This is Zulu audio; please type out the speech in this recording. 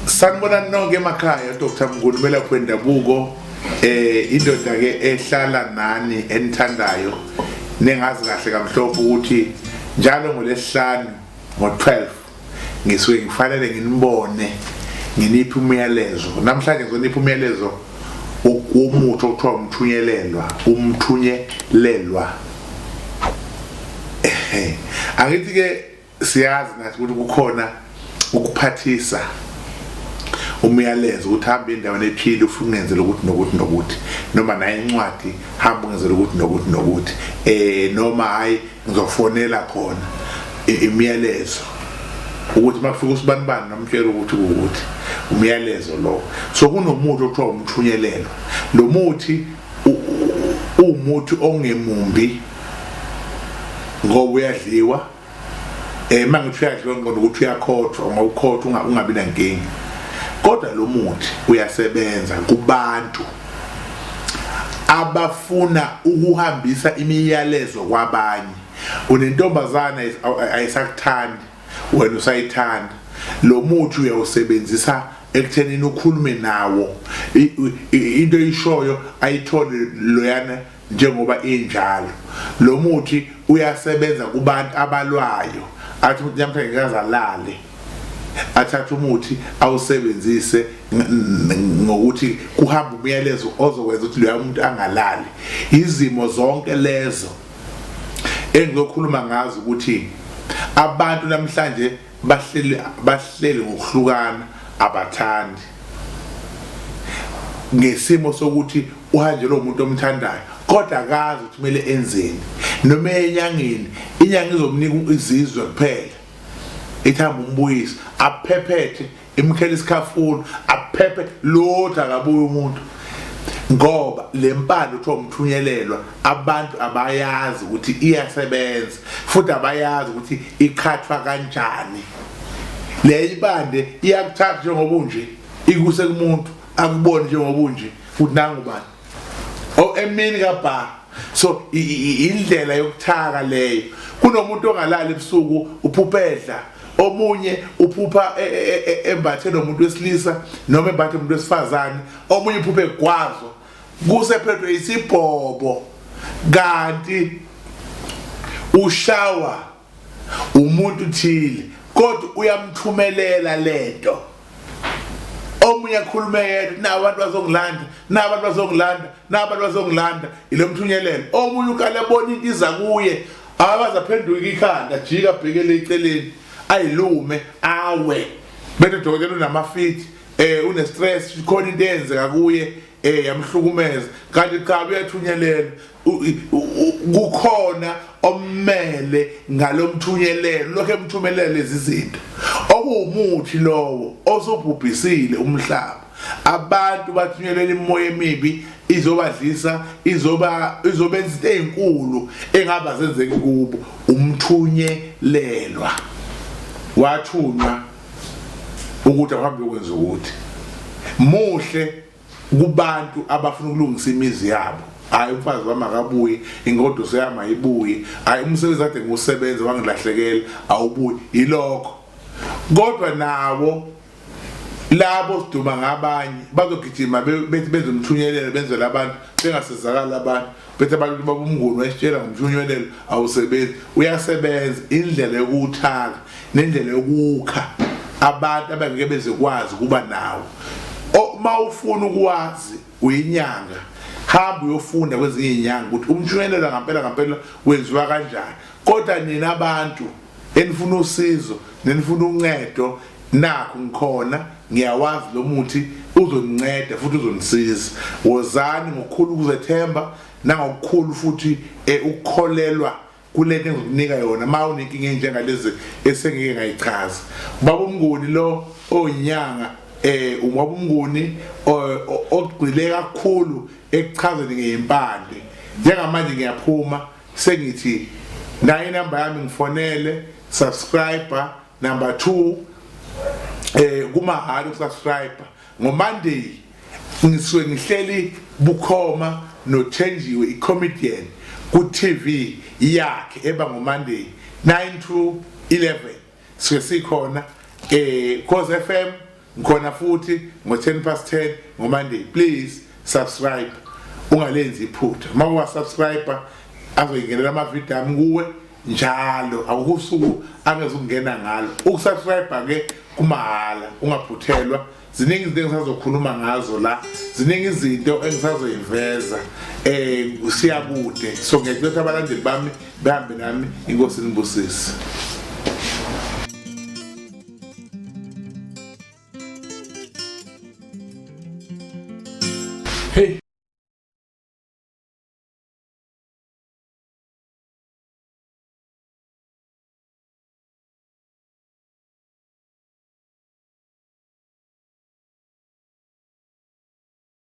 Sanibonani nonke emakhaya Dr. Mnguni belapho endabuko indoda ke ehlala nani enithandayo nengazi kahle kamhlophe ukuthi njalo ngolesihlanu ngo12 ngisuke ngifanele nginibone nginiphi umyalezo namhlanje ngizonipha umyalezo womuthi okuthiwa umthunyelelwa angithi ke siyazi nathi ukuthi kukhona ukuphathisa umyalezo ukuthi hamba endaweni ephile ufuna ungenzele ukuthi nokuthi noma naye incwadi hamba ungenzele ukuthi nokuthi noma hayi ngizofonela khona imiyalezo ukuthi makufika usibanibani namtshela ukuthi umyalezo lo so kunomuthi okuthiwa umthunyelelwa lo muthi umuthi ongemumbi ngoba uyadliwa mangithi uyadliwa ngoba ukuthi uyakhothwa ngawukhothwa ungabi nankingi kodwa lo muthi uyasebenza kubantu abafuna ukuhambisa imiyalezo kwabanye unentombazana ayisakuthandi wena usayithanda lo muthi uyawusebenzisa ekuthenini ukhulume nawo into eyishoyo ayithole loyana njengoba injalo lo muthi uyasebenza kubantu abalwayo athi namhlanje ngazalale athatha umuthi awusebenzise ngokuthi kuhamba umyalezo ozokwenza ukuthi lo muntu angalali izimo zonke lezo engizokhuluma ngazo ukuthi abantu namhlanje bahleli ngokuhlukana abathandi ngesimo sokuthi uhanje lo muntu omthandayo kodwa akazi ukuthi kumele enzeni noma enyangeni inyanga izomnika izizwe kuphela ithamba umbuyisi aphephethe imkhele isikhafuni aphephe lotha akabuye umuntu ngoba lempande uthiwa umthunyelelwa abantu abayazi ukuthi iyasebenza futhi abayazi ukuthi ikhathwa kanjani le ibande iyakuthatha njengoba unje ikuse kumuntu akubone njengoba unje futhi nangubani emini kabha so indlela yokuthaka leyo kunomuntu ongalala ebusuku uphuphedla omunye uphupha embathe nomuntu wesilisa noma embathe umuntu wesifazane omunye uphupha egwazo kusephethwe isibhobo kanti ushawa umuntu thile kodwa uyamthumelela lento omunye akhulume yedwa nabantu bazongilanda ile mthunyelelo omunye ukale bona into iza kuye abazaphenduka ikhanda jika bhekele eceleni ayilume awe bese dokotela unamafiti une stress khona into eyenzeka kuye yamhlukumeza kanti cha uyathunyelelwa kukhona ommele ngalomthunyelelo lokho emthumelela lezi zinto okuwumuthi lowo osobhubhisile umhlaba abantu bathunyelele imoya emibi izobadlisa izobenza into ezinkulu engaba zenzeke kubo umthunyelelwa wathunywa ukuthi ahambe ukwenza ukuthi muhle kubantu abafuna ukulungisa imizi yabo hayi umfazi wami akabuye ingodo seyama ibuye hayi umsebenzi kade ngusebenza wangilahlekela awubuye ilokho kodwa nawo labo siduma ngabanye bazogijima bethi bezomthunyelele benzela abantu bengasizakala abantu bethe abantu babumnguni wayitshela ngomthunyelelo awusebenzi uyasebenza indlela yokuthaka nendlela yokukha abantu abangeke bezekwazi kuba nawo mawufuna ukwazi uyinyanga hamba uyofunda kwezinye inyanga ukuthi umthunyelelo ngempela wenziwa kanjani kodwa nina abantu enifuna usizo nenifuna uncedo nakho ngikhona ngiyawazi lo muthi uzoninceda futhi uzonisiza wozani ngokukhulu ukuzethemba nangokukhulu futhi ukukholelwa kulento engizokunika yona mawunenkinga enjengalezi esengeke ngayichaza baba umnguni lo onyanga ubaba umnguni ogcile kakhulu ekuchazeni ngempande njengamanje ngiyaphuma sengithi nayi number yami ngifonele subscriber number 2 kumahalo subscriber ngoMonday ngisuke ngihleli bukhoma noThenjiwe icomedian ku TV yakhe eba ngoMonday 9 to 11 sikhona Cause FM ngikhona futhi ngo10:10 ngoMonday. Please subscribe ungalenzi iphutha. Uma uwasubscriber azoyingenela amavideo ami kuwe njalo, akusuku angezukungena ngalo. Ukusubscribe ke kumahala, ungaphuthelwa. Ziningi izinto engisazokhuluma ngazo la, ziningi izinto engisazoyiveza siyakude. So ngiyacela abalandeli bami behambe nami. Inkosi inibusise. Hey